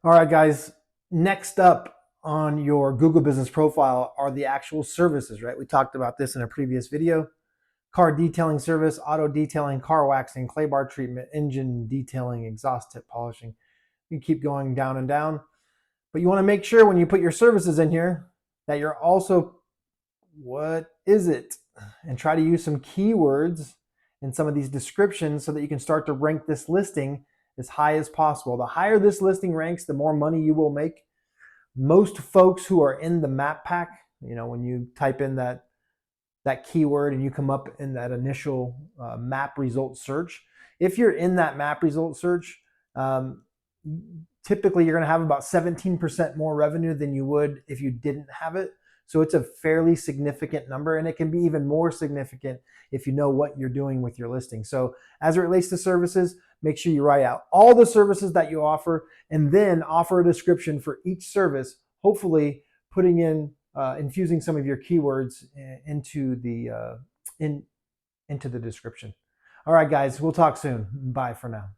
All right, guys. Next up on your Google Business Profile are the actual services, right? We talked about this in a previous video. Car detailing service, auto detailing, car waxing, clay bar treatment, engine detailing, exhaust tip polishing. You keep going down and down. But you want to make sure when you put your services in here that you're also, what is it? And try to use some keywords in some of these descriptions so that you can start to rank this listing as high as possible. The higher this listing ranks, the more money you will make. Most folks who are in the map pack, when you type in that keyword and you come up in that initial map result search, if you're in that map result search, um, typically you're going to have about 17% more revenue than you would if you didn't have it. So it's a fairly significant number, and it can be even more significant if you know what you're doing with your listing. So as it relates to services, make sure you write out all the services that you offer and then offer a description for each service, hopefully putting in infusing some of your keywords into the into the description. All right, guys, we'll talk soon. Bye for now.